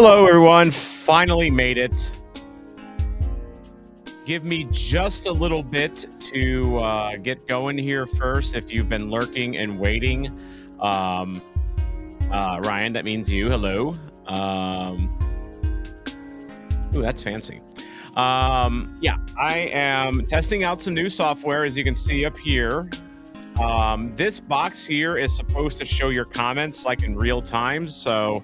Hello, everyone. Finally made it. Give me just a little bit to get going here first. If you've been lurking and waiting, Ryan, that means you. Hello. Ooh, that's fancy. Yeah, I am testing out some new software, as you can see up here. This box here is supposed to show your comments like in real time. So,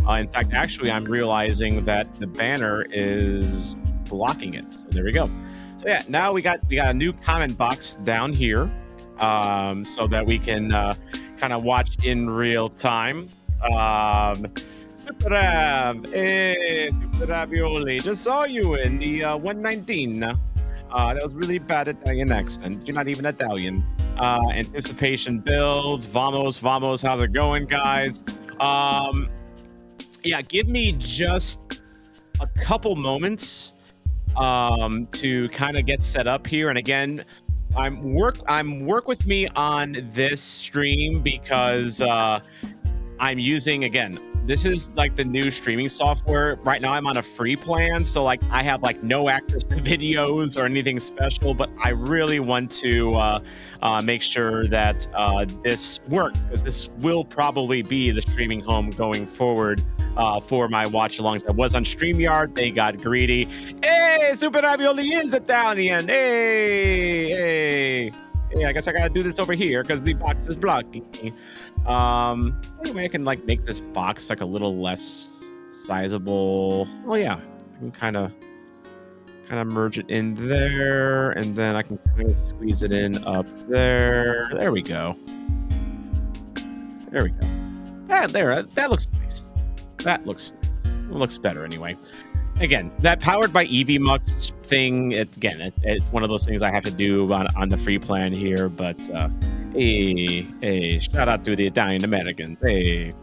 in fact, actually, I'm realizing that the banner is blocking it. So there we go. So yeah, now we got a new comment box down here, so that we can kind of watch in real time. Super Super Ravioli. Just saw you in the 119. That was really bad Italian accent. You're not even Italian. Anticipation builds. Vamos. How's it going, guys? Yeah, give me just a couple moments to kind of get set up here. And again, work with me on this stream because I'm using, again, this is like the new streaming software. Right now I'm on a free plan, so like I have like no access to videos or anything special, but I really want to make sure that this works, because this will probably be the streaming home going forward for my watch-alongs. I was on StreamYard, they got greedy. Hey, Super Ravioli is Italian. Hey. Yeah, I guess I gotta do this over here because the box is blocking me. Anyway, I can like make this box like a little less sizable. Oh yeah, I can kind of merge it in there, and then I can kind of squeeze it in up there. There we go. That looks nice. That looks better anyway. Again, that powered by EVMux thing, it's one of those things I have to do on the free plan here, but hey, shout out to the Italian Americans. Hey,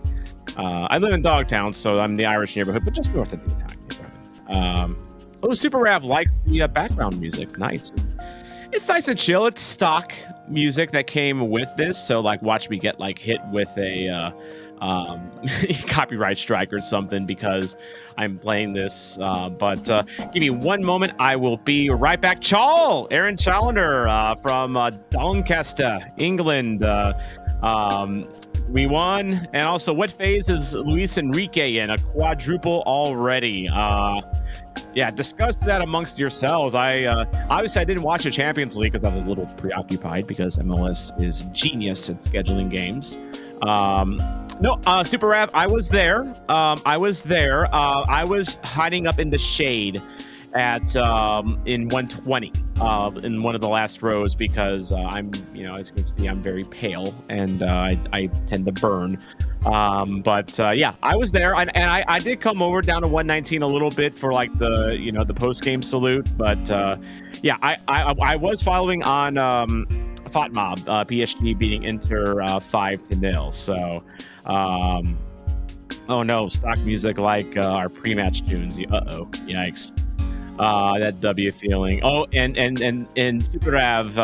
I live in Dogtown, so I'm in the Irish neighborhood, but just north of the Italian neighborhood. Oh, Super Rav likes the background music. Nice. It's nice and chill. It's stock music that came with this, so like watch me get like hit with a copyright strike or something because I'm playing this. But give me one moment. I will be right back. Aaron Challoner from Doncaster, England. We won. And also, what phase is Luis Enrique in? A quadruple already. Yeah, discuss that amongst yourselves. Obviously I didn't watch the Champions League because I was a little preoccupied because MLS is genius at scheduling games. No, Super Rav, I was there. I was hiding up in the shade at in 120 in one of the last rows because I'm, as you can see, I'm very pale and I tend to burn. But yeah, I was there, and I did come over down to 119 a little bit for like the the post game salute. But yeah, I was following on FOTMOB, PSG beating Inter 5-0. So. Oh no, stock music like our pre-match tunes. Yikes. That W feeling. Oh, and Super Rav,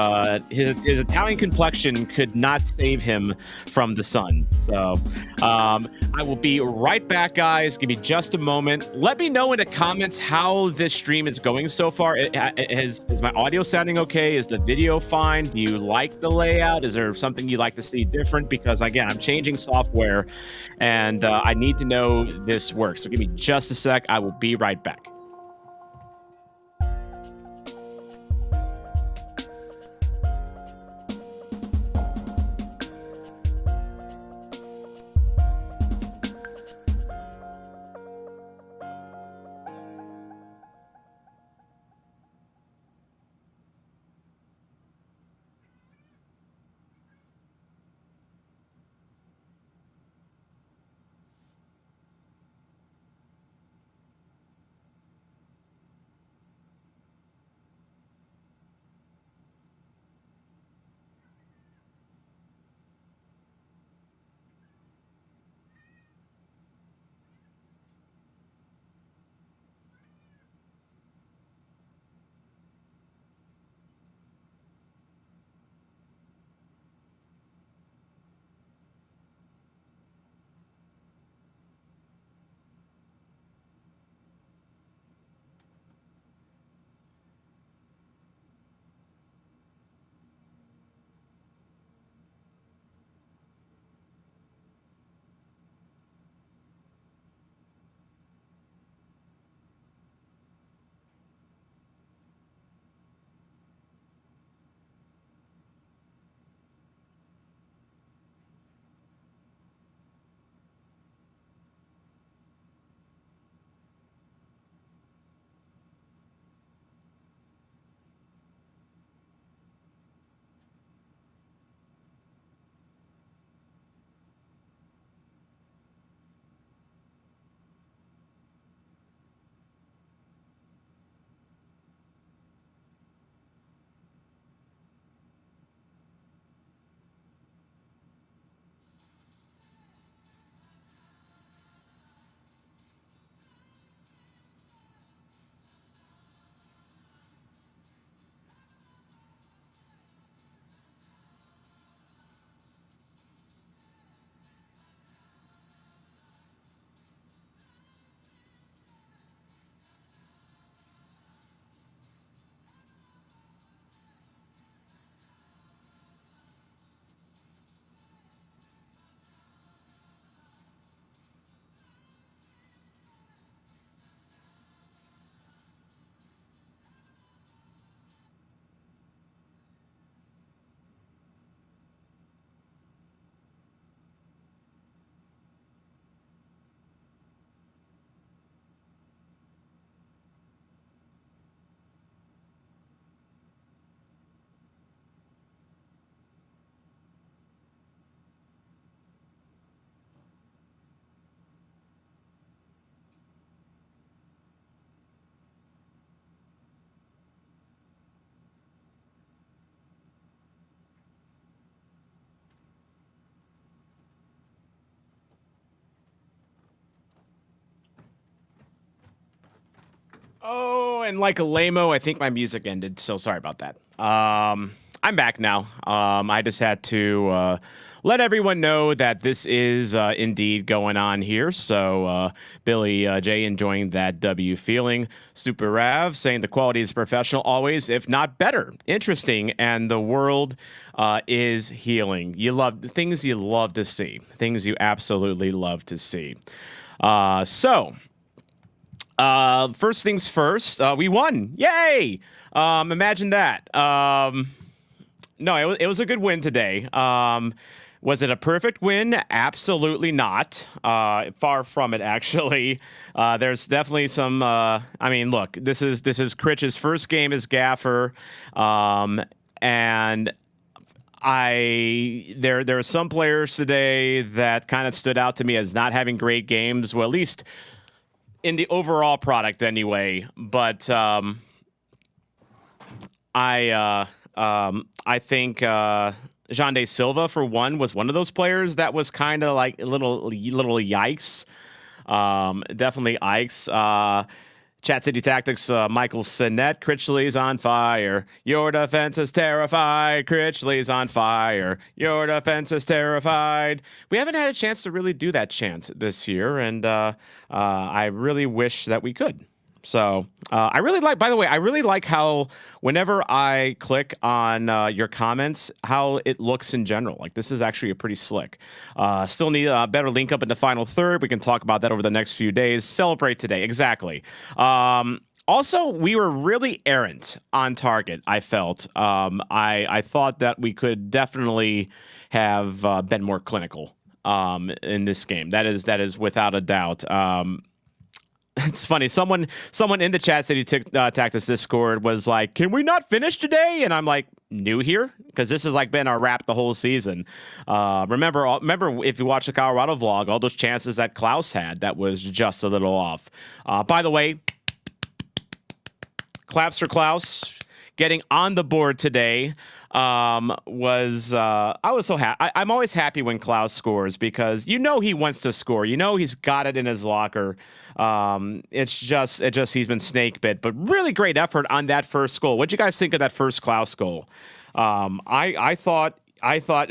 his Italian complexion could not save him from the sun. So I will be right back, guys. Give me just a moment. Let me know in the comments how this stream is going so far. Is my audio sounding okay? Is the video fine? Do you like the layout? Is there something you'd like to see different? Because again, I'm changing software and I need to know this works. So give me just a sec. I will be right back. Oh, and like a lame-o, I think my music ended, so sorry about that. I'm back now. I just had to let everyone know that this is indeed going on here. So Billy J enjoying that W feeling. Super Rav saying the quality is professional always, if not better. Interesting, and the world is healing. You love the things you love to see. Things you absolutely love to see. First things first, we won. Yay! Imagine that. No, it was a good win today. Was it a perfect win? Absolutely not. Far from it, actually. There's definitely some. I mean, look, this is Critch's first game as gaffer, and there are some players today that kind of stood out to me as not having great games. Well, at least in the overall product, anyway. But I think Jean De Silva, for one, was one of those players that was kind of like a little yikes. Definitely yikes. Chat City Tactics, Michael Sinet, Critchley's on fire. Your defense is terrified. Critchley's on fire. Your defense is terrified. We haven't had a chance to really do that chant this year, and I really wish that we could. So I really like, by the way, I really like how whenever I click on your comments, how it looks in general. Like, this is actually a pretty slick. Still need a better link up in the final third. We can talk about that over the next few days. Celebrate today. Exactly. Also, we were really errant on target, I felt. I thought that we could definitely have been more clinical in this game. That is without a doubt. It's funny. Someone in the Chat City Tactics Discord was like, "Can we not finish today?" And I'm like, "New here?" Because this has like been our wrap the whole season. Remember if you watch the Colorado vlog, all those chances that Klaus had, that was just a little off. By the way, claps for Klaus getting on the board today. I was so happy. I'm always happy when Klaus scores, because he wants to score. He's got it in his locker. It's just he's been snake bit, but really great effort on that first goal. What'd you guys think of that first Klaus goal? I thought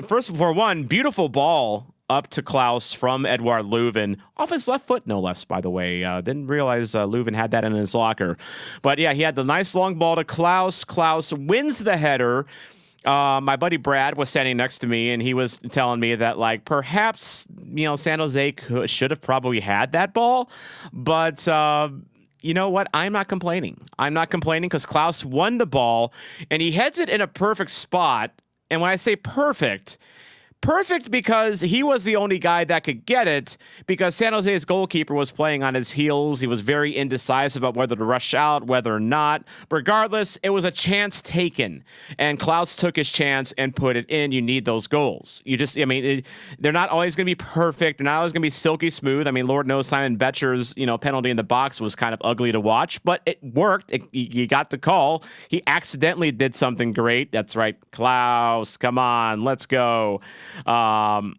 first, for one, beautiful ball up to Klaus from Edouard Leuven, off his left foot, no less, by the way. Didn't realize Leuven had that in his locker. But yeah, he had the nice long ball to Klaus. Klaus wins the header. My buddy Brad was standing next to me, and he was telling me that, like, perhaps, San Jose should have probably had that ball. But you know what? I'm not complaining. Because Klaus won the ball, and he heads it in a perfect spot. And when I say perfect because he was the only guy that could get it, because San Jose's goalkeeper was playing on his heels. He was very indecisive about whether to rush out, whether or not. Regardless, it was a chance taken, and Klaus took his chance and put it in. You need those goals. They're not always going to be perfect. They're not always going to be silky smooth. I mean, Lord knows Simon Betcher's, penalty in the box was kind of ugly to watch, but it worked. You got the call. He accidentally did something great. That's right, Klaus. Come on, let's go. Ryan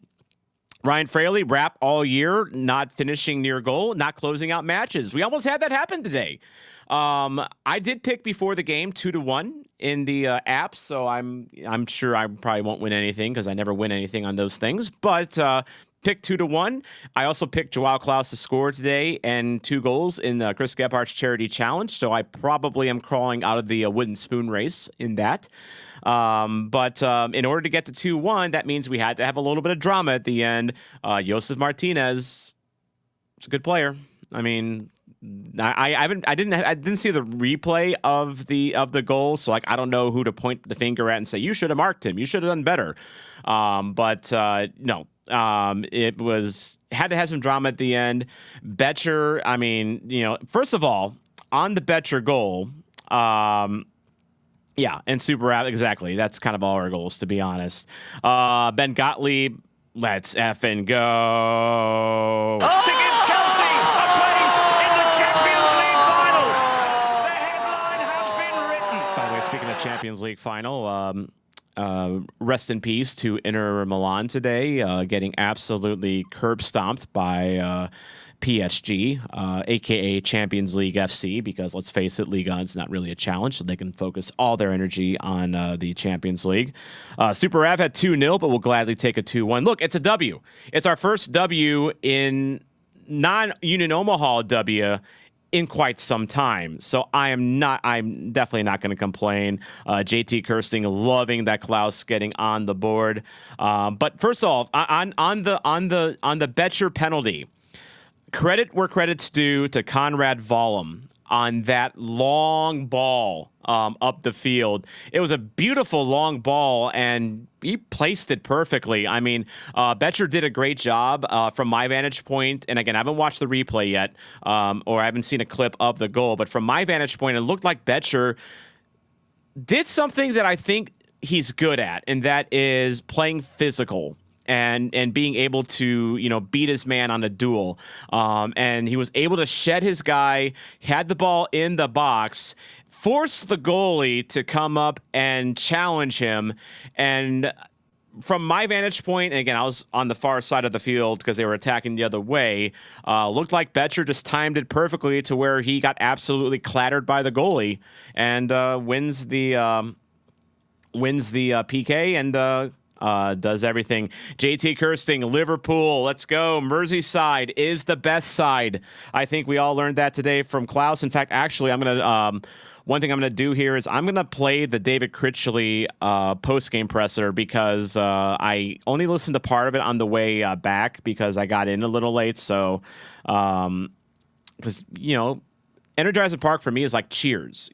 Fraley, wrap all year, not finishing near goal, not closing out matches. We almost had that happen today. I did pick before the game 2-1 in the app, so I'm sure I probably won't win anything, because I never win anything on those things. But picked 2-1. I also picked Joao Klaus to score today and 2 goals in Chris Gephardt's charity challenge. So I probably am crawling out of the wooden spoon race in that. But in order to get to 2-1, that means we had to have a little bit of drama at the end. Josef Martinez is a good player. I mean, I didn't see the replay of the goal, so like I don't know who to point the finger at and say you should have marked him. You should have done better. No. It had to have some drama at the end. Betcher, I mean, first of all, on the Betcher goal, yeah, and Super Rap, exactly. That's kind of all our goals, to be honest. Ben Gottlieb, let's effing go. To give Chelsea a place in the Champions League final. The headline has been written. By the way, speaking of Champions League final, Rest in peace to Inter Milan today, getting absolutely curb stomped by PSG, aka Champions League FC, because let's face it, Liga is not really a challenge, so they can focus all their energy on the Champions League. Super Rav had 2-0, but we'll gladly take a 2-1. Look, it's a W. It's our first W in non-Union Omaha W in quite some time. So I'm definitely not going to complain. JT Kirsting loving that Klaus getting on the board. But first off, on the Betcher penalty, credit where credit's due to Conrad Vollum on that long ball up the field. It was a beautiful long ball, and he placed it perfectly. I mean, Betcher did a great job from my vantage point. And again, I haven't watched the replay yet, or I haven't seen a clip of the goal. But from my vantage point, it looked like Betcher did something that I think he's good at, and that is playing physical. And being able to, beat his man on a duel. And he was able to shed his guy, had the ball in the box, forced the goalie to come up and challenge him. And from my vantage point, and again, I was on the far side of the field because they were attacking the other way, looked like Betcher just timed it perfectly to where he got absolutely clattered by the goalie and wins the PK and does everything. JT Kirsting, Liverpool, let's go. Merseyside is the best side. I think we all learned that today from Klaus. In fact, actually, one thing I'm going to do here is I'm going to play the David Critchley post-game presser because I only listened to part of it on the way back because I got in a little late. So, because, Energizer Park for me is like Cheers.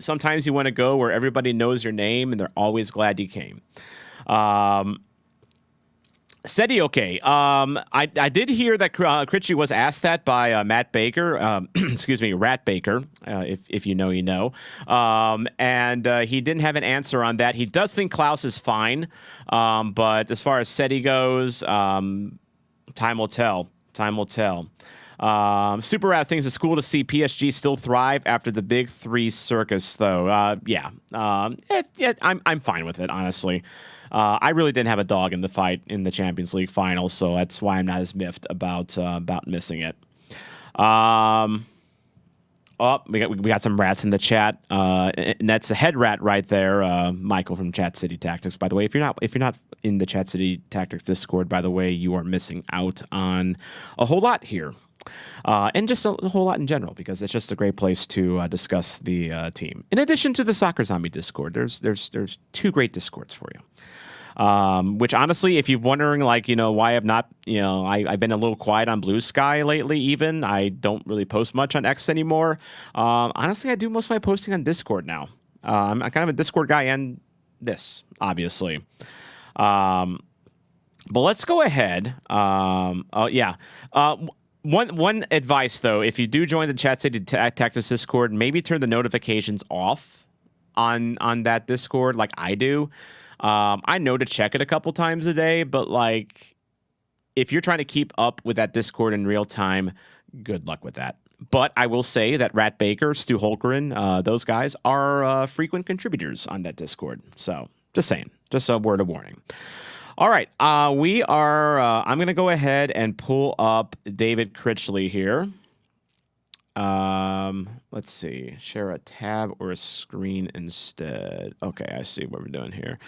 Sometimes you want to go where everybody knows your name and they're always glad you came. Steady, okay. I did hear that Critchley was asked that by Matt Baker, excuse me, Rat Baker, if you know, you know. And he didn't have an answer on that. He does think Klaus is fine, but as far as Steady goes, time will tell. Time will tell. Super Rat thinks it's cool to see PSG still thrive after the Big Three circus, though. I'm fine with it, honestly. I really didn't have a dog in the fight in the Champions League final, so that's why I'm not as miffed about missing it. We got some rats in the chat, and that's a head rat right there, Michael from Chat City Tactics. By the way, if you're not in the Chat City Tactics Discord, by the way, you are missing out on a whole lot here. And just a whole lot in general, because it's just a great place to discuss the team. In addition to the Soccer Zombie Discord, there's two great Discords for you. Which honestly, if you're wondering, why I've not, I've been a little quiet on Blue Sky lately. Even I don't really post much on X anymore. Honestly, I do most of my posting on Discord now. I'm kind of a Discord guy, and this obviously. But let's go ahead. One advice, though, if you do join the Chat City Tactics Discord, maybe turn the notifications off on that Discord like I do. I know to check it a couple times a day, but if you're trying to keep up with that Discord in real time, good luck with that. But I will say that Rat Baker, Stu Holgren, those guys are frequent contributors on that Discord. So just saying, just a word of warning. All right, I'm going to go ahead and pull up David Critchley here. Let's see, share a tab or a screen instead. Okay, I see what we're doing here.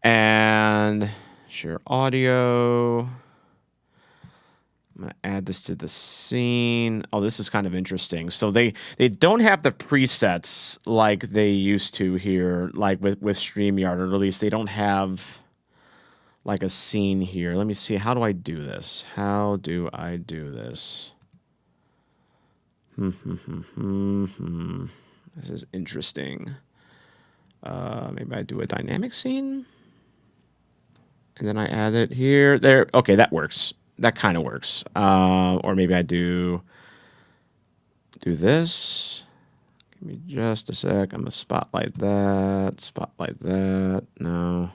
And share audio. I'm going to add this to the scene. Oh, this is kind of interesting. So they don't have the presets like they used to here, like with StreamYard, or at least they don't have like a scene here. Let me see. How do I do this? This is interesting. Maybe I do a dynamic scene. And then I add it here. There. Okay, that works. That kind of works. Or maybe I do this. Give me just a sec. I'm going to spotlight that. No.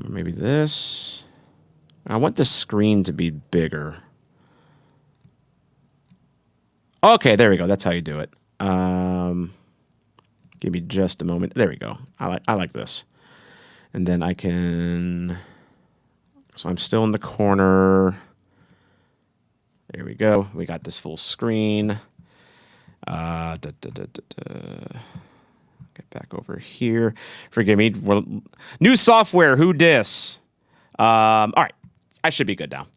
Maybe this. I want the screen to be bigger. Okay, there we go. That's how you do it. Give me just a moment. There we go. I like this. And then I can... So I'm still in the corner. There we go. We got this full screen. Get back over here. Forgive me. New software. Who dis? All right. I should be good now.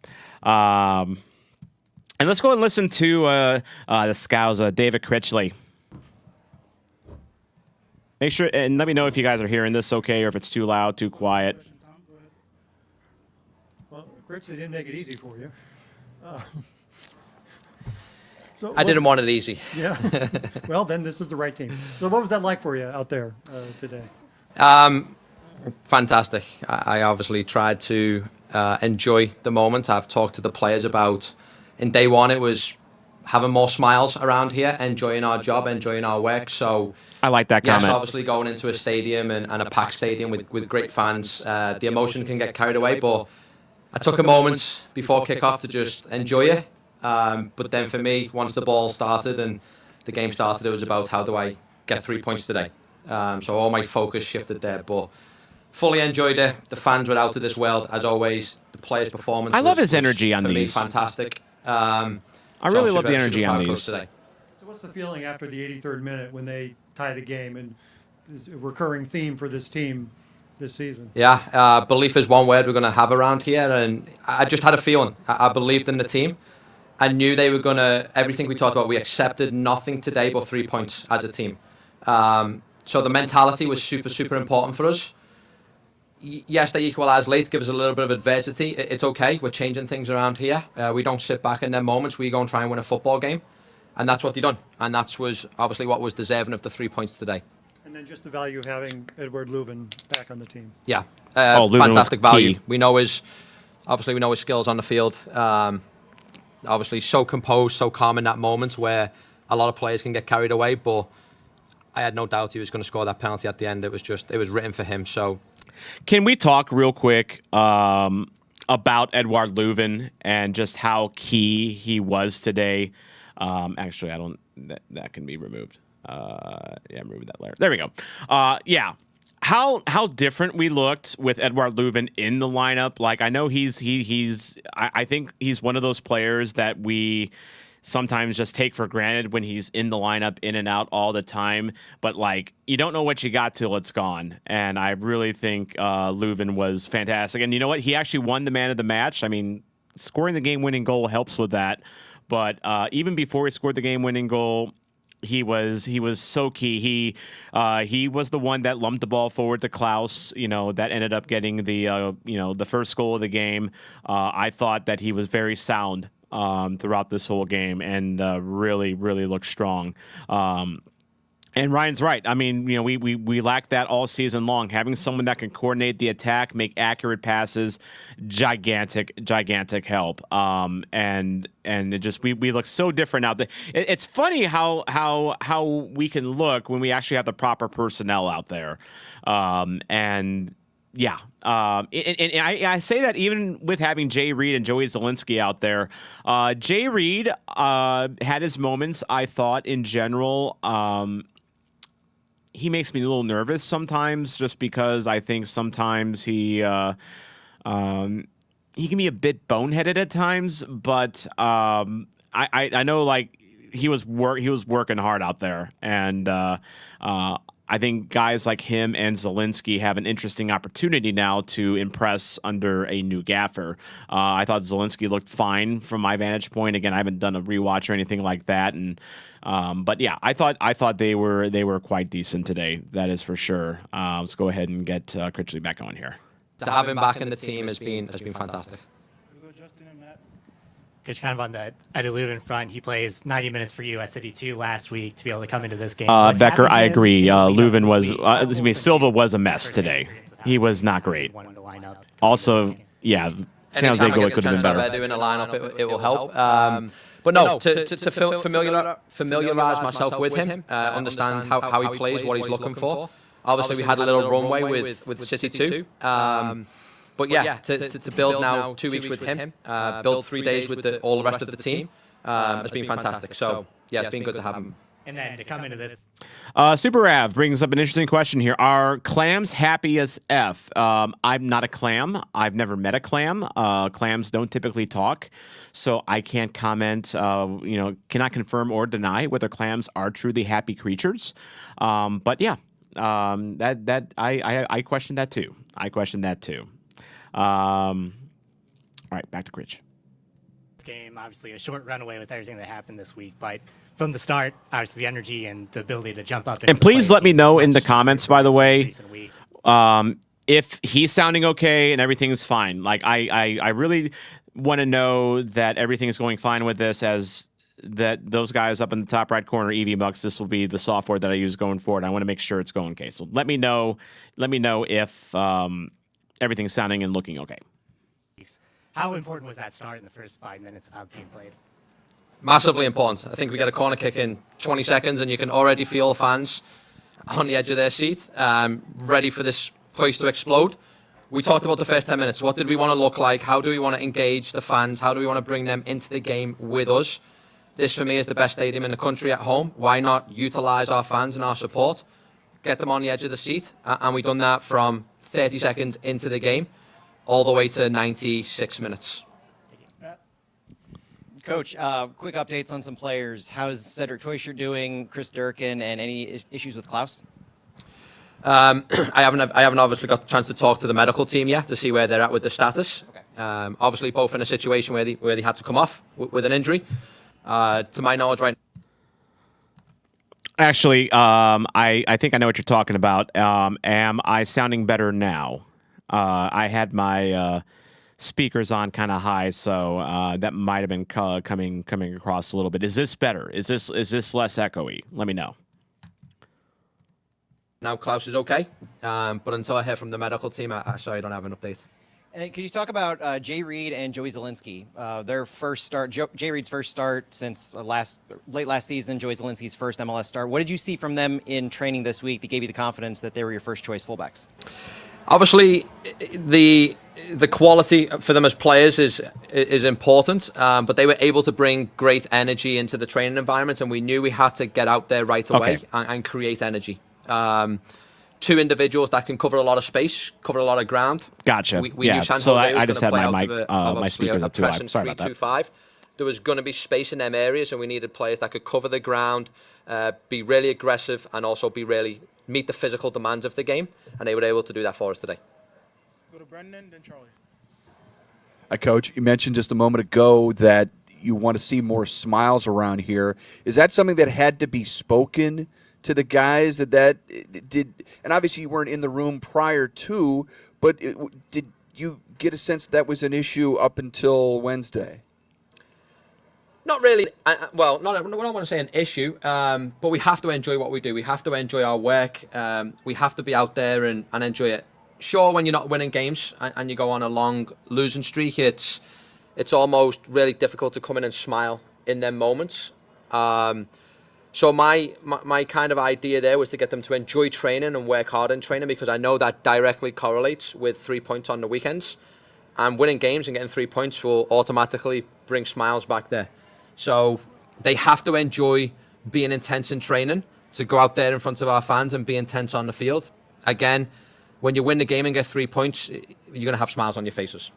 And let's go and listen to the Scows, David Critchley. Make sure and let me know if you guys are hearing this okay or if it's too loud, too quiet. Well, Critchley didn't make it easy for you. I didn't want it easy. Yeah. Well, then this is the right team. So what was that like for you out there today? Fantastic. I obviously tried to enjoy the moment. I've talked to the players about, in day one, it was having more smiles around here, enjoying our job, enjoying our work. So I like that comment. Yes, obviously going into a stadium and a packed stadium with great fans, the emotion can get carried away, but I took a moment before kickoff to just enjoy it. But then for me, once the ball started and the game started, it was about how do I get 3 points today. So all my focus shifted there, but fully enjoyed it. The fans were out of this world, as always. The players' performance I love his energy on for these. Me, fantastic. I really love the energy on these. So what's the feeling after the 83rd minute when they tie the game, and this a recurring theme for this team this season? Yeah, belief is one word we're going to have around here, and I just had a feeling. I believed in the team. I knew they were going to, everything we talked about, we accepted nothing today but 3 points as a team. So the mentality was super, super important for us. Yes, they equalised late, give us a little bit of adversity. It's okay, we're changing things around here. We don't sit back in them moments, we go and try and win a football game. And that's what they done. And that was obviously what was deserving of the 3 points today. And then just the value of having Edward Leuven back on the team. Yeah, Leuven fantastic value. Key. We know his skills on the field. Obviously so composed, so calm in that moment where a lot of players can get carried away, but I had no doubt he was going to score that penalty at the end. It was written for him. So can we talk real quick about Edouard Leuven and just how key he was today? Actually, I don't. That can be removed. Yeah, remove that layer. There we go. Yeah. How different we looked with Edouard Leuven in the lineup. Like, I know I think he's one of those players that we sometimes just take for granted when he's in the lineup, in and out all the time. But, like, you don't know what you got till it's gone. And I really think Leuven was fantastic. And you know what? He actually won the man of the match. I mean, scoring the game-winning goal helps with that. But even before he scored the game-winning goal, he was so key. He was the one that lumped the ball forward to Klaus, that ended up getting the first goal of the game. I thought that he was very sound throughout this whole game and really, really looked strong. And Ryan's right. I mean, we lacked that all season long. Having someone that can coordinate the attack, make accurate passes, gigantic help. And it just we look so different now. It's funny how we can look when we actually have the proper personnel out there. And yeah, and I say that even with having Jay Reed and Joey Zielinski out there. Jay Reed had his moments, I thought, in general. He makes me a little nervous sometimes, just because I think sometimes he can be a bit boneheaded at times. But I know, like, he was working hard out there, and I think guys like him and Zielinski have an interesting opportunity now to impress under a new gaffer. I thought Zielinski looked fine from my vantage point. Again, I haven't done a rewatch or anything like that, and but yeah, I thought they were quite decent today. That is for sure. Let's go ahead and get Critchley back on here. To have him back in the team has been fantastic. Coach, kind of on the Edouard Leuven front, he plays 90 minutes for you at City 2 last week to be able to come into this game. Becker, I agree. Leuven was Silva was a mess today. He was not great. Also, yeah, San Jose could have been better. Doing a lineup, it will help. But no, to familiarize myself with him, understand how he plays, what he's looking for. Obviously, we had a little runway with City 2. But yeah, to build now 2 weeks with him, build 3 days with all the rest of the team, has been fantastic. So yeah, it's been good to have him And then to come into this, Super Rav brings up an interesting question here. Are clams happy as F? I'm not a clam. I've never met a clam. Clams don't typically talk, so I can't comment. Cannot confirm or deny whether clams are truly happy creatures. But yeah, I question that too. All right, back to Critch. game, obviously a short runaway with everything that happened this week, but from the start, obviously the energy and the ability to jump up. And please let me know in the comments, by the way, if he's sounding okay and everything's fine. Like I really want to know that everything's going fine with this, as that those guys up in the top right corner, EV Bucks, this will be the software that I use going forward. I want to make sure it's going okay. So let me know if everything's sounding and looking okay. How important was that start in the first 5 minutes of how the team played? Massively important. I think we get a corner kick in 20 seconds and you can already feel fans on the edge of their seat, ready for this place to explode. We talked about the first 10 minutes. What did we want to look like? How do we want to engage the fans? How do we want to bring them into the game with us? This, for me, is the best stadium in the country at home. Why not utilize our fans and our support? Get them on the edge of the seat. And we've done that from 30 seconds into the game all the way to 96 minutes. Coach, quick updates on some players. How's Cedric Teuscher doing, Chris Durkin, and any issues with Klaus? I haven't obviously got the chance to talk to the medical team yet to see where they're at with the status. Okay. Obviously, both in a situation where they had to come off with an injury. To my knowledge, right. Actually, I think I know what you're talking about. Am I sounding better now? I had my speakers on kind of high, so that might have been coming across a little bit. Is this better? Is this less echoey? Let me know. Now Klaus is okay, but until I hear from the medical team, I don't have an update. And can you talk about Jay Reed and Joey Zielinski? Their first start, Jay Reed's first start since late last season, Joey Zielinski's first MLS start. What did you see from them in training this week that gave you the confidence that they were your first choice fullbacks? Obviously, the quality for them as players is important, but they were able to bring great energy into the training environment, and we knew we had to get out there right away and create energy. Two individuals that can cover a lot of space, cover a lot of ground. Gotcha. We knew San Jose I just had my mic, my speakers up too high. Sorry about that. 3-2-5. There was going to be space in them areas, and we needed players that could cover the ground, be really aggressive, and also meet the physical demands of the game, and they were able to do that for us today. Go to Brendan, then Charlie. Hi, Coach. You mentioned just a moment ago that you want to see more smiles around here. Is that something that had to be spoken to the guys that did? And obviously you weren't in the room prior to, but did you get a sense that was an issue up until Wednesday? Not really. I don't want to say an issue, but we have to enjoy what we do. We have to enjoy our work. We have to be out there and enjoy it. Sure, when you're not winning games and you go on a long losing streak, it's almost really difficult to come in and smile in them moments. So my kind of idea there was to get them to enjoy training and work hard in training, because I know that directly correlates with 3 points on the weekends. And winning games and getting 3 points will automatically bring smiles back there. So they have to enjoy being intense in training, to go out there in front of our fans and be intense on the field. Again, when you win the game and get 3 points, you're going to have smiles on your faces.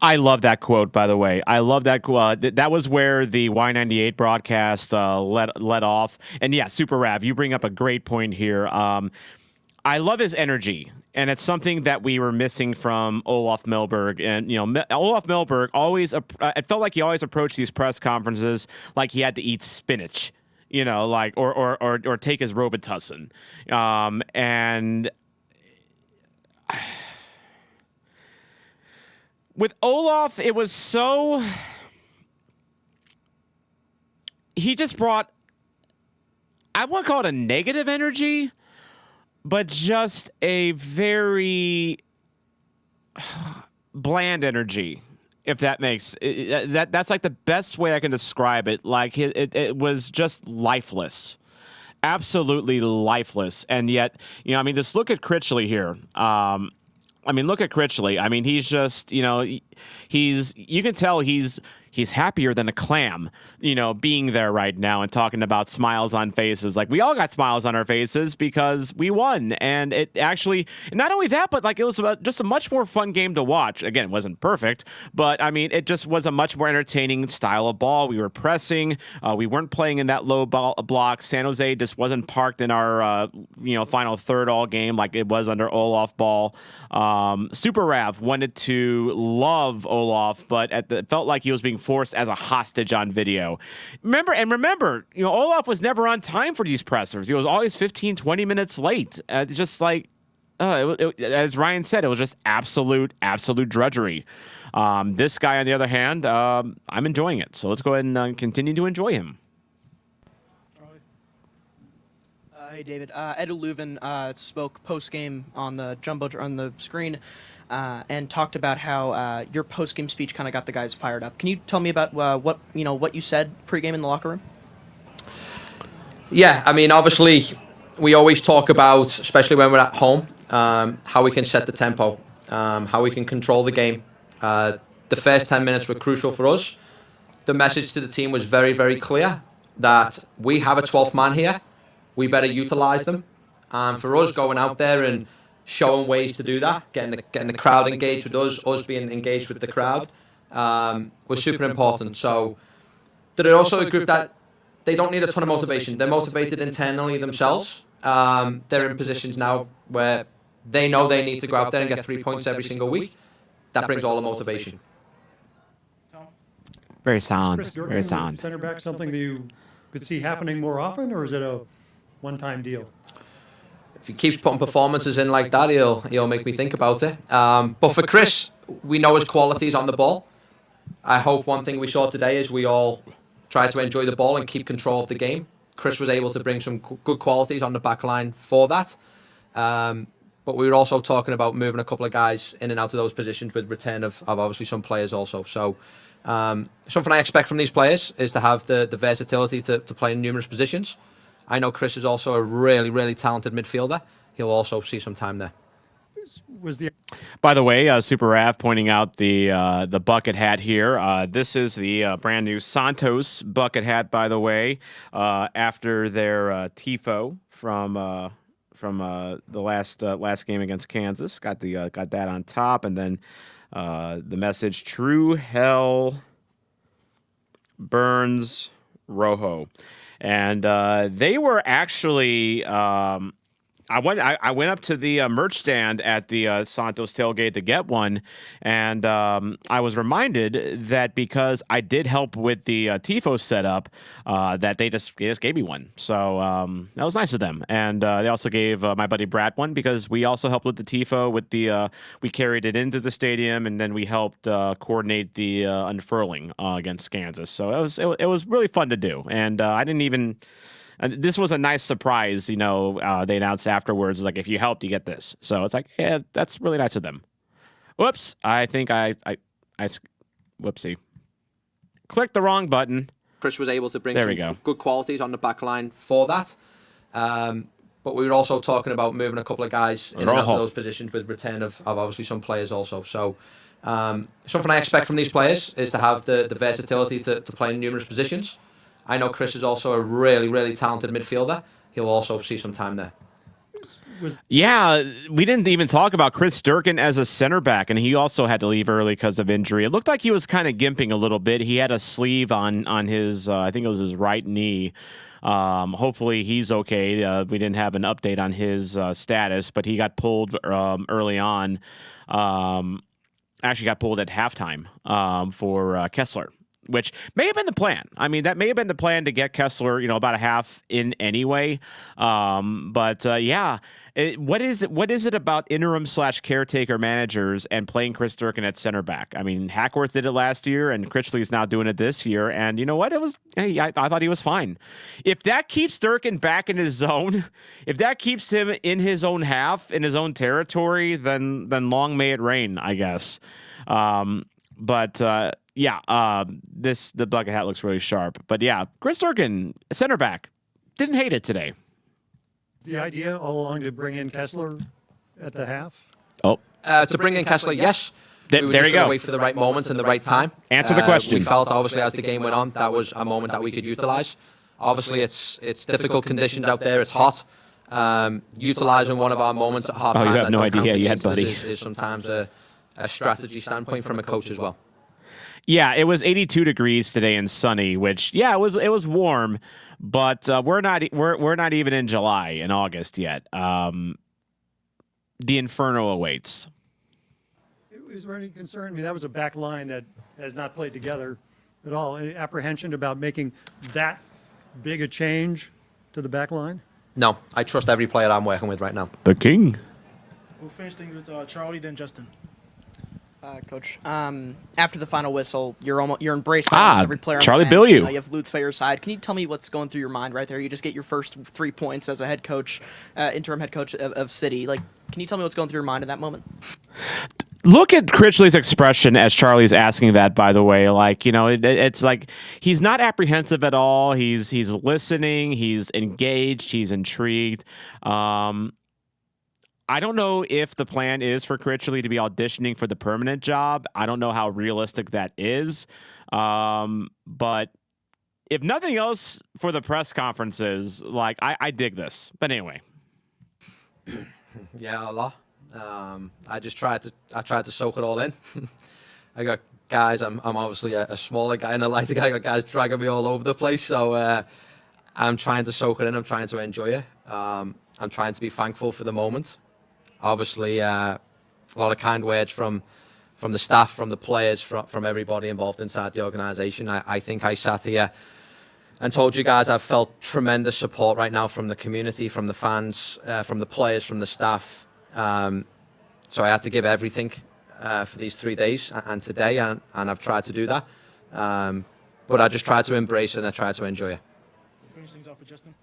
I love that quote, by the way. I love that quote. That was where the Y98 broadcast let off. And yeah, Super Rav, you bring up a great point here. I love his energy, and it's something that we were missing from Olaf Milberg. And Olaf Milberg always, it felt like he always approached these press conferences like he had to eat spinach, or take his Robitussin, and. With Olaf, it was so... He just brought... I won't call it a negative energy, but just a very bland energy, if that makes... That's like the best way I can describe it. Like, it was just lifeless. Absolutely lifeless. And yet, just look at Critchley here. Look at Critchley. He's just, you can tell he's he's happier than a clam, being there right now and talking about smiles on faces. Like, we all got smiles on our faces because we won. And it actually, not only that, but like, it was just a much more fun game to watch. Again, it wasn't perfect, but I mean, it just was a much more entertaining style of ball. We were pressing. We weren't playing in that low block. San Jose just wasn't parked in our, final third all game like it was under Olaf ball. Super Rav wanted to love Olaf, but it felt like he was being forced as a hostage on video. Remember, Olaf was never on time for these pressers. He was always 15, 20 minutes late. Just like, as Ryan said, it was just absolute drudgery. This guy, on the other hand, I'm enjoying it. So let's go ahead and continue to enjoy him. Hey, David. Ed Leuven spoke post-game on the screen and talked about how your post-game speech kind of got the guys fired up. Can you tell me about what you said pre-game in the locker room? Yeah, I mean, obviously, we always talk about, especially when we're at home, how we can set the tempo, how we can control the game. The first 10 minutes were crucial for us. The message to the team was very, very clear that we have a 12th man here. We better utilize them. For us, going out there and showing ways to do that, getting the crowd engaged with us being engaged with the crowd, was super important. So they're also a group that they don't need a ton of motivation. They're motivated internally themselves. They're in positions now where they know they need to go out there and get 3 points every single week. That brings all the motivation. Very sound. Chris Durkin, Very sound. Center back, something that you could see happening more often, or is it a one-time deal? If he keeps putting performances in like that, he'll make me think about it. But for Chris, we know his qualities on the ball. I hope one thing we saw today is we all try to enjoy the ball and keep control of the game. Chris was able to bring some good qualities on the back line for that. But we were also talking about moving a couple of guys in and out of those positions with return of obviously some players also. So something I expect from these players is to have the versatility to play in numerous positions. I know Chris is also a really, really talented midfielder. He'll also see some time there. By the way, Super Rav pointing out the bucket hat here. This is the brand new Santos bucket hat, by the way, after their tifo from the last game against Kansas. Got that on top, and then the message: "True hell burns rojo," and they were actually. I went up to the merch stand at the Santos tailgate to get one, and I was reminded that because I did help with the tifo setup, that they just gave me one. So that was nice of them. And they also gave my buddy Brad one because we also helped with the tifo. We carried it into the stadium, and then we helped coordinate the unfurling against Kansas. So it was really fun to do, and I didn't even. And this was a nice surprise, they announced afterwards, like, if you helped, you get this. So it's like, yeah, that's really nice of them. Whoops, I think I whoopsie. Clicked the wrong button. Chris was able to bring some good qualities on the back line for that. But we were also talking about moving a couple of guys in and out of those positions with return of obviously some players also. So something I expect from these players is to have the versatility to play in numerous positions. I know Chris is also a really, really talented midfielder. He'll also see some time there. Yeah, we didn't even talk about Chris Durkin as a center back, and he also had to leave early because of injury. It looked like he was kind of gimping a little bit. He had a sleeve on his, I think it was his right knee. Hopefully he's okay. We didn't have an update on his status, but he got pulled early on. Actually got pulled at halftime for Kessler, which may have been the plan. I mean, that may have been the plan to get Kessler, about a half in anyway. But what is it about interim / caretaker managers and playing Chris Durkin at center back? I mean, Hackworth did it last year, and Critchley's now doing it this year. And you know what? I thought he was fine. If that keeps Durkin back in his zone, if that keeps him in his own half, in his own territory, then long may it rain, I guess. The bucket hat looks really sharp. But yeah, Chris Durkin, center back, didn't hate it today. The idea all along to bring in Kessler at the half? To bring in Kessler, yes. We were there just you gonna go. wait for the right moment and the right time. Answer the question. We felt, obviously, as the game went on, that was a moment that we could utilize. Obviously, it's difficult conditions out there. It's hot. Utilizing one of our moments at halftime. Oh, you have that no don't idea count yet, against us buddy. Is sometimes a strategy standpoint from a coach as well. Yeah, it was 82 degrees today and sunny, which it was warm, but we're not even in July and August yet. The inferno awaits. Is there any concern? I mean, that was a back line that has not played together at all. Any apprehension about making that big a change to the back line? No, I trust every player I'm working with right now. The king. We'll finish things with Charlie, then Justin. Coach, after the final whistle, you're embraced by every player on Charlie the bench. Bilyeu. You have Lutz by your side. Can you tell me what's going through your mind right there? You just get your first 3 points as a head coach, interim head coach of City. Like, can you tell me what's going through your mind in that moment? Look at Critchley's expression as Charlie's asking that, by the way. Like, it's like he's not apprehensive at all. He's listening. He's engaged. He's intrigued. I don't know if the plan is for Critchley to be auditioning for the permanent job. I don't know how realistic that is. But if nothing else for the press conferences, like I dig this. But anyway. Yeah, a lot. I tried to soak it all in. I got guys. I'm obviously a smaller guy and a lighter guy. I got guys dragging me all over the place. So I'm trying to soak it in. I'm trying to enjoy it. I'm trying to be thankful for the moment. Obviously, a lot of kind words from the staff, from the players, from everybody involved inside the organisation. I think I sat here and told you guys I've felt tremendous support right now from the community, from the fans, from the players, from the staff. So I had to give everything for these 3 days and today, and I've tried to do that. But I just tried to embrace it and I tried to enjoy it. Finish things off with Justin.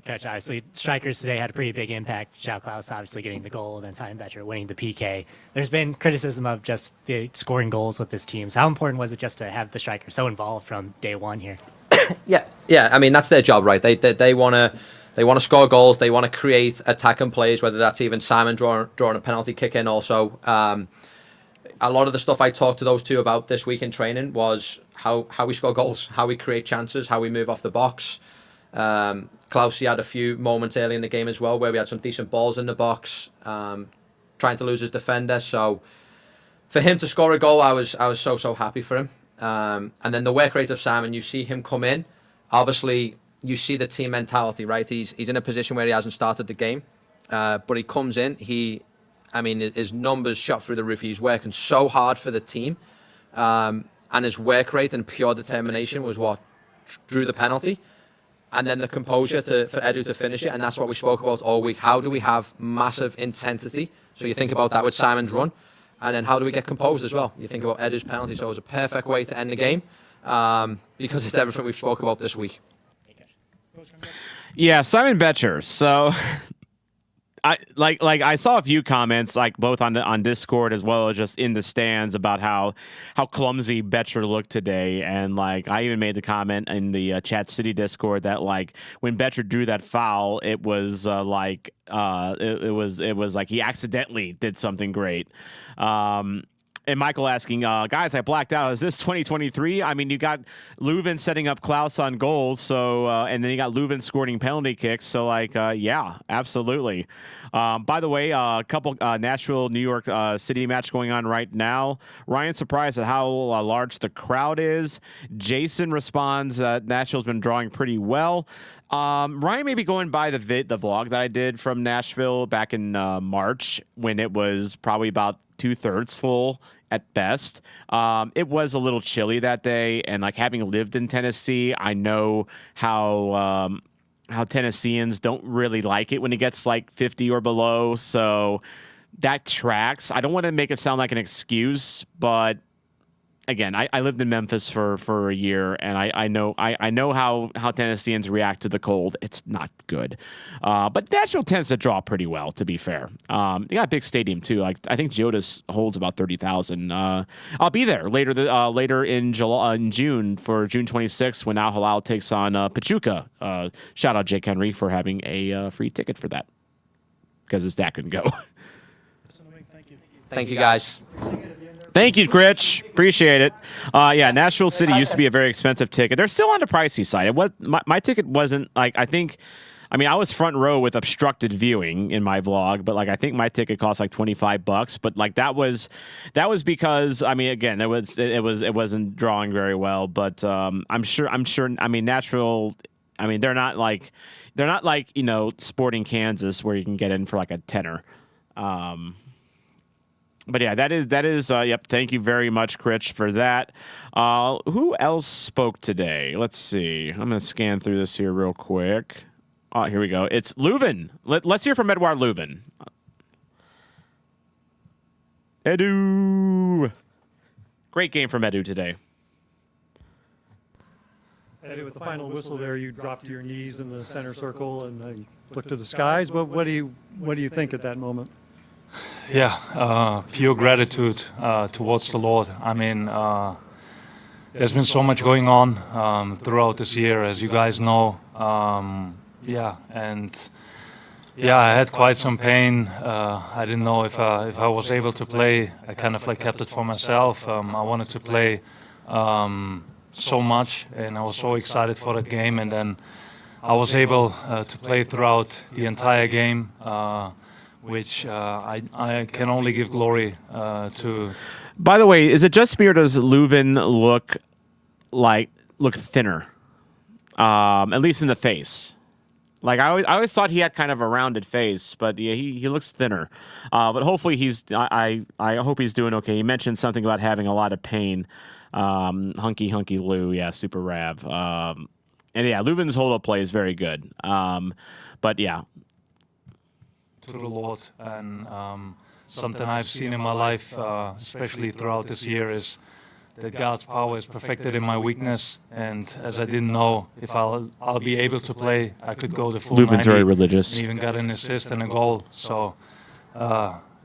Coach, obviously, strikers today had a pretty big impact. Shao Klaus obviously getting the goal, then Simon Betcher winning the PK. There's been criticism of just the scoring goals with this team. So how important was it just to have the strikers so involved from day one here? Yeah. I mean, that's their job, right? They want to score goals. They want to create attacking plays, whether that's even Simon drawing a penalty kick in. Also, a lot of the stuff I talked to those two about this week in training was how we score goals, how we create chances, how we move off the box. Klaus, he had a few moments early in the game as well where we had some decent balls in the box, trying to lose his defender. So for him to score a goal, I was so happy for him. And then the work rate of Simon, you see him come in. Obviously, you see the team mentality, right? He's in a position where he hasn't started the game, but he comes in. His numbers shot through the roof. He's working so hard for the team, and his work rate and pure determination was what drew the penalty. And then the composure for Edu to finish it, and that's what we spoke about all week. How do we have massive intensity? So you think about that with Simon's run, and then how do we get composed as well? You think about Edu's penalty, so it was a perfect way to end the game because it's everything we've spoke about this week. Yeah, Simon Betcher. So I saw a few comments like both on Discord as well as just in the stands about how clumsy Betcher looked today, and like I even made the comment in the Chat City Discord that like when Betcher drew that foul, it was it was like he accidentally did something great. And Michael asking, guys, I blacked out. Is this 2023? I mean, you got Leuven setting up Klaus on goals, so and then you got Leuven scoring penalty kicks. So, like, yeah, absolutely. By the way, a couple Nashville, New York City match going on right now. Ryan surprised at how large the crowd is. Jason responds, Nashville's been drawing pretty well. Ryan may be going by the vlog that I did from Nashville back in March when it was probably about 2/3 full at best. It was a little chilly that day, and like having lived in Tennessee, I know how Tennesseans don't really like it when it gets like 50 or below. So that tracks. I don't want to make it sound like an excuse, but again, I lived in Memphis for a year, and I know how Tennesseans react to the cold. It's not good, but Nashville tends to draw pretty well. To be fair, they got a big stadium too. Like I think Geodis holds about 30,000. I'll be there later in June for June 26th when Al Hilal takes on Pachuca. Shout out Jake Henry for having a free ticket for that because his dad couldn't go. Thank you. Thank you guys. Thank you, Gritch. Appreciate it. Yeah, Nashville City used to be a very expensive ticket. They're still on the pricey side. It was my ticket wasn't like I mean, I was front row with obstructed viewing in my vlog, but like I think my ticket cost like $25. But like that was because I mean, again, it wasn't drawing very well. But I'm sure. I mean, Nashville. I mean, they're not like Sporting Kansas where you can get in for like a tenner. But yeah, that is. Yep. Thank you very much, Critch, for that. Who else spoke today? Let's see. I'm gonna scan through this here real quick. Oh, here we go. It's Leuven. Let's hear from Edouard Leuven. Edu. Great game from Edu today. Eddie, with the final whistle there, you dropped to your knees in the center circle and looked to the skies. What do you think at that moment? Yeah, pure gratitude towards the Lord. I mean, there's been so much going on throughout this year, as you guys know. Yeah, and yeah, I had quite some pain. I didn't know if I was able to play. I kind of like kept it for myself. I wanted to play so much, and I was so excited for that game. And then I was able to play throughout the entire game, which I can only give glory to. By the way, is it just me or does Leuven look thinner? At least in the face. Like I always thought he had kind of a rounded face, but yeah, he looks thinner. But hopefully I hope he's doing okay. He mentioned something about having a lot of pain. Hunky Lou, yeah, super Rav. And yeah, Leuven's hold-up play is very good. But yeah. To the Lord, and something I've seen in my life, especially throughout this year, is that God's power is perfected in my weakness, and as I didn't know if I'll be able to play, I could go the full 90. Leuven's very religious. And even got an assist and a goal, so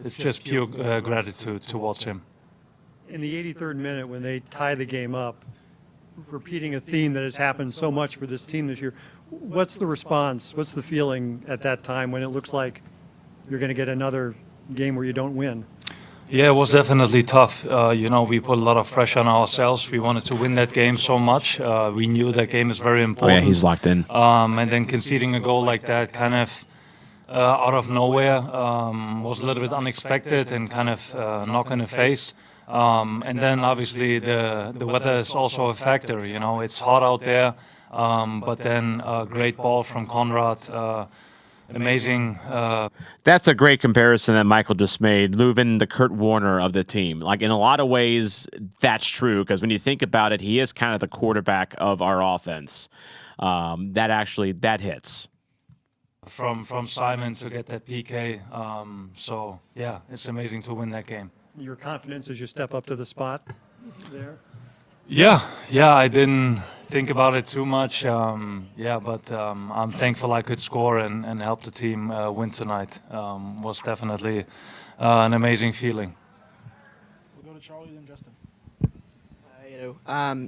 it's just pure gratitude towards him. In the 83rd minute, when they tie the game up, repeating a theme that has happened so much for this team this year, what's the response? What's the feeling at that time when it looks like you're going to get another game where you don't win? Yeah, it was definitely tough. We put a lot of pressure on ourselves. We wanted to win that game so much. We knew that game is very important. Oh, yeah, he's locked in. And then conceding a goal like that kind of out of nowhere was a little bit unexpected and kind of knock in the face. And then obviously the weather is also a factor. It's hot out there, but then a great ball from Conrad. Amazing. That's a great comparison that Michael just made. Leuven, the Kurt Warner of the team. Like in a lot of ways, that's true because when you think about it, he is kind of the quarterback of our offense. That hits. From Simon to get that PK. So yeah, it's amazing to win that game. Your confidence as you step up to the spot there? Yeah, I didn't think about it too much. But I'm thankful I could score and help the team win tonight. Was definitely an amazing feeling. We'll go to Charlie, then Justin.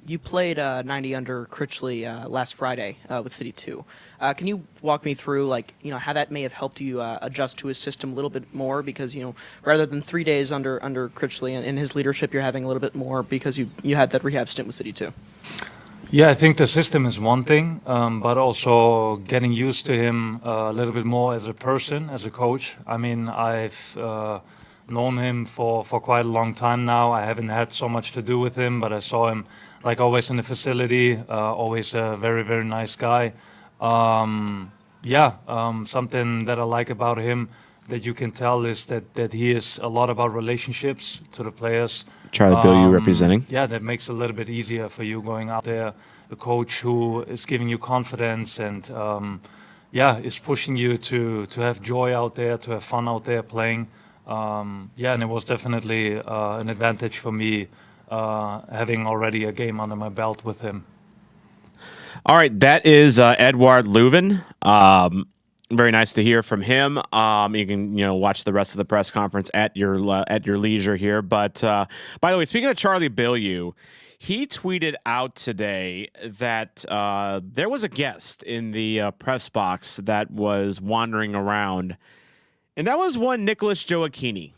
You played 90 under Critchley last Friday with City 2. Can you walk me through, how that may have helped you adjust to his system a little bit more? Because, rather than 3 days under Critchley and in his leadership, you're having a little bit more because you had that rehab stint with City 2. Yeah, I think the system is one thing, but also getting used to him a little bit more as a person, as a coach. I mean, I've known him for quite a long time now. I haven't had so much to do with him, but I saw him like always in the facility, always a very, very nice guy. Something that I like about him that you can tell is that he is a lot about relationships to the players. Charlie Bill, you representing? Yeah, that makes it a little bit easier for you going out there. A coach who is giving you confidence and is pushing you to have joy out there, to have fun out there playing. And it was definitely an advantage for me having already a game under my belt with him. All right, that is Edouard Leuven. Very nice to hear from him. You can watch the rest of the press conference at your leisure here. But by the way, speaking of Charlie Bilyeu, he tweeted out today that there was a guest in the press box that was wandering around. And that was one Nicholas Gioacchini.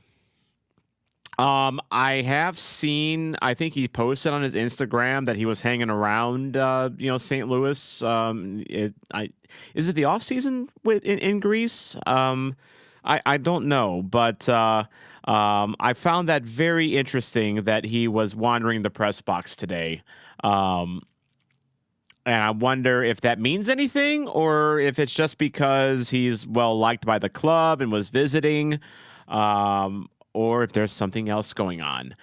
I have seen. I think he posted on his Instagram that he was hanging around, St. Louis. Is it the off season in Greece? I don't know, but I found that very interesting that he was wandering the press box today. And I wonder if that means anything, or if it's just because he's well liked by the club and was visiting. Or if there's something else going on.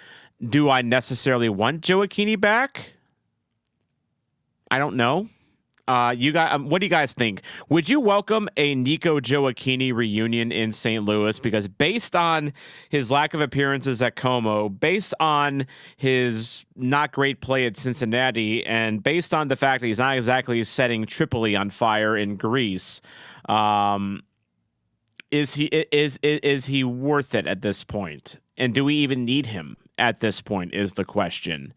Do I necessarily want Gioacchini back? I don't know. You guys, what do you guys think? Would you welcome a Nico Gioacchini reunion in St. Louis? Because based on his lack of appearances at Como, based on his not great play at Cincinnati, and based on the fact that he's not exactly setting Tripoli on fire in Greece, is he worth it at this point? And do we even need him at this point is the question.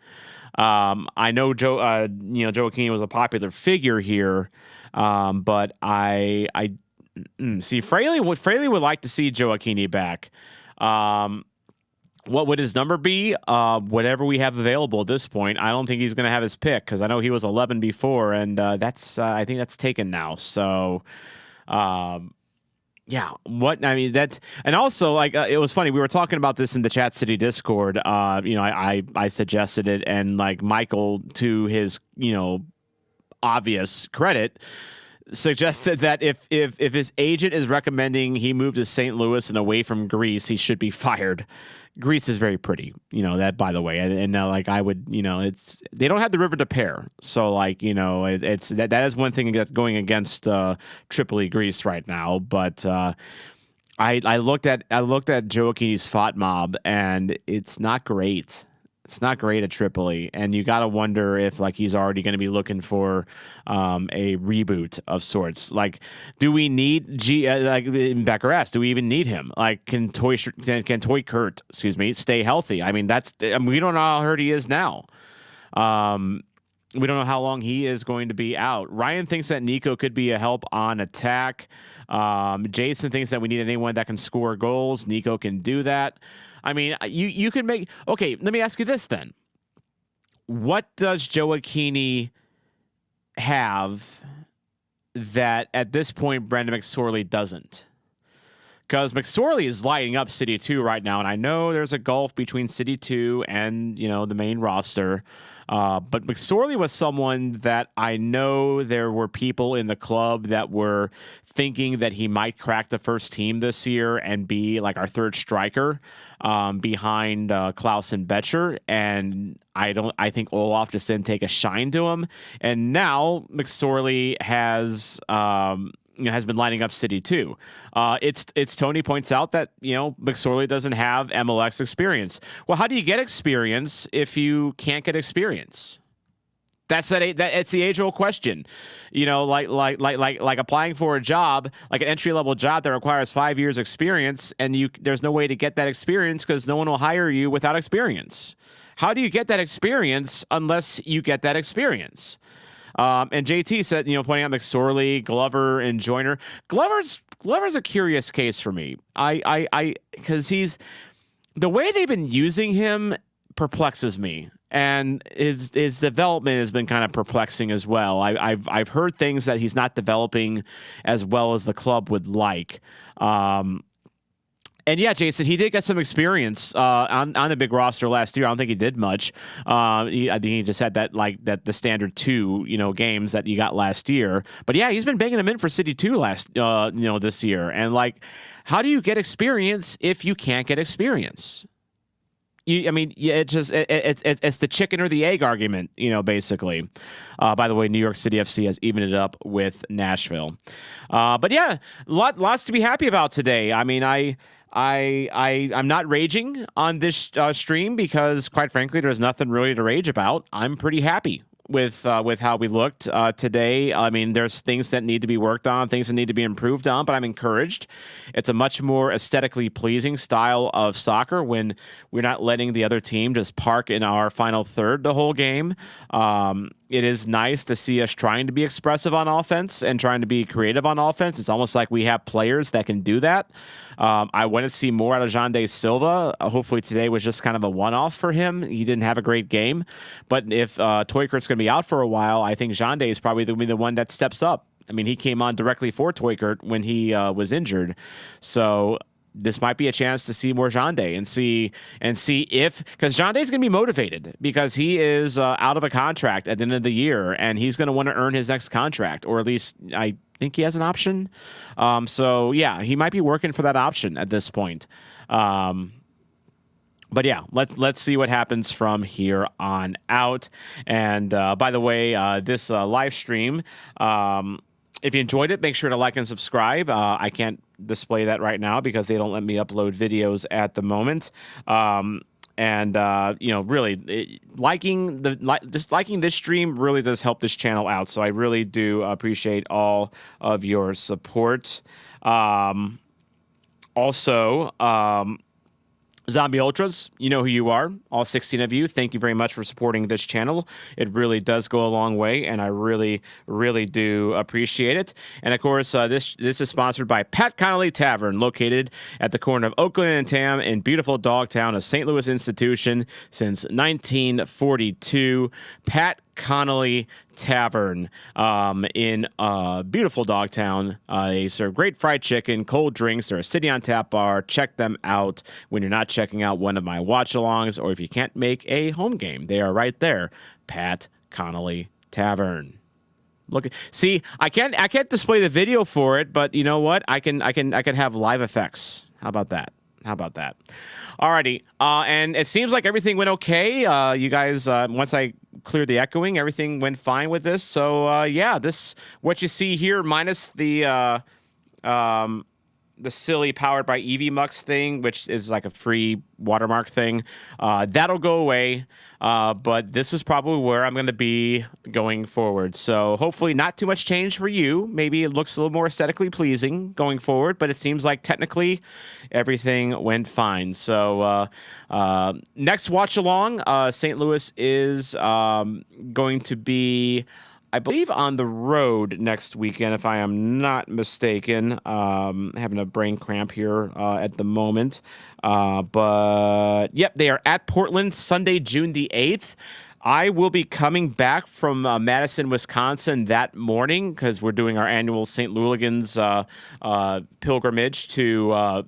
I know Gioacchini was a popular figure here, but I see Fraley would like to see Gioacchini back. What would his number be? Whatever we have available at this point. I don't think he's going to have his pick, because I know he was 11 before, and I think that's taken now. So, yeah, and also, it was funny. We were talking about this in the Chat City Discord. I suggested it, and Michael, to his obvious credit, suggested that if his agent is recommending he move to St. Louis and away from Greece, he should be fired. Greece is very pretty, that, by the way, and I would, it's, they don't have the river to pair, so it's that is one thing that's going against Tripoli, Greece right now. But I looked at Gioacchini's FOT mob, and it's not great. It's not great at Tripoli, and you got to wonder if he's already going to be looking for a reboot of sorts. Do we need Becker asked, do we even need him? Can Toy Kurt, stay healthy? We don't know how hurt he is now. We don't know how long he is going to be out. Ryan thinks that Nico could be a help on attack. Jason thinks that we need anyone that can score goals. Nico can do that. You can make... Okay, let me ask you this then. What does Gioacchini have that at this point Brendan McSorley doesn't? Because McSorley is lighting up City 2 right now, and I know there's a gulf between City 2 and, the main roster. But McSorley was someone that I know there were people in the club that were thinking that he might crack the first team this year and be our third striker behind Klaus and Betcher. And I think Olaf just didn't take a shine to him. And now McSorley has been lining up City 2. It's Tony points out that McSorley doesn't have MLS experience. Well, how do you get experience if you can't get experience? It's the age-old question. Like applying for a job, like an entry-level job that requires 5 years experience, and there's no way to get that experience because no one will hire you without experience. How do you get that experience unless you get that experience? And JT said, pointing out McSorley, Glover, and Joyner. Glover's a curious case for me. Because the way they've been using him perplexes me, and his development has been kind of perplexing as well. I've heard things that he's not developing as well as the club would like. And yeah, Jason, he did get some experience on the big roster last year. I don't think he did much. I think he just had that the standard 2 games that you got last year. But yeah, he's been banging them in for City 2 this year. And how do you get experience if you can't get experience? It's the chicken or the egg argument, basically. By the way, New York City FC has evened it up with Nashville. But yeah, lots to be happy about today. I'm not raging on this stream because, quite frankly, there's nothing really to rage about. I'm pretty happy with how we looked today. There's things that need to be worked on, things that need to be improved on, but I'm encouraged. It's a much more aesthetically pleasing style of soccer when we're not letting the other team just park in our final third the whole game. it is nice to see us trying to be expressive on offense and trying to be creative on offense. It's almost like we have players that can do that. I want to see more out of Jandé Silva. Hopefully today was just kind of a one-off for him. He didn't have a great game. But if Toykert's going to be out for a while, I think Jandé is probably going to be the one that steps up. I mean, he came on directly for Toykert when he was injured. So this might be a chance to see more Jandé and see if, because Jandé's going to be motivated because he is out of a contract at the end of the year, and he's going to want to earn his next contract, or at least I think he has an option. So yeah, he might be working for that option at this point. But yeah, let's see what happens from here on out. And by the way, this live stream, if you enjoyed it, make sure to like and subscribe. I can't display that right now because they don't let me upload videos at the moment. Really, liking this stream really does help this channel out. So I really do appreciate all of your support. Zombie Ultras, you know who you are. All 16 of you, thank you very much for supporting this channel. It really does go a long way, and I really, really do appreciate it. And of course, this is sponsored by Pat Connolly Tavern, located at the corner of Oakland and Tam in beautiful Dogtown, a St. Louis institution since 1942. Pat Connolly Tavern in beautiful Dogtown. They serve great fried chicken, cold drinks. They're a city on tap bar. Check them out when you're not checking out one of my watch-alongs, or if you can't make a home game. They are right there. Pat Connolly Tavern. See, I can't display the video for it, but you know what? I can have live effects. How about that? Alrighty. And it seems like everything went okay. You guys, once I cleared the echoing, everything went fine with this. So yeah, what you see here, minus the silly powered by EV Mux thing, which is like a free watermark thing, that'll go away. But this is probably where I'm going to be going forward. So hopefully not too much change for you. Maybe it looks a little more aesthetically pleasing going forward, but it seems like technically everything went fine. So next watch along, St. Louis is going to be, I believe, on the road next weekend, if I am not mistaken. Having a brain cramp here at the moment. But, yep, they are at Portland Sunday, June the 8th. I will be coming back from Madison, Wisconsin that morning because we're doing our annual St. Louligans pilgrimage to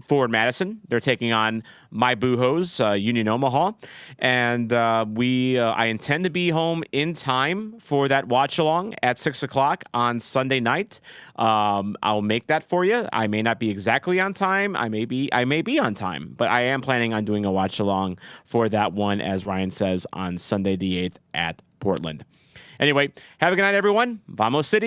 Forward Madison. They're taking on my Boo-Hoes, Union Omaha. And I intend to be home in time for that watch-along at 6 o'clock on Sunday night. I'll make that for you. I may not be exactly on time. I may be on time. But I am planning on doing a watch-along for that one, as Ryan says, on Sunday the 8th at Portland. Anyway, have a good night, everyone. Vamos City.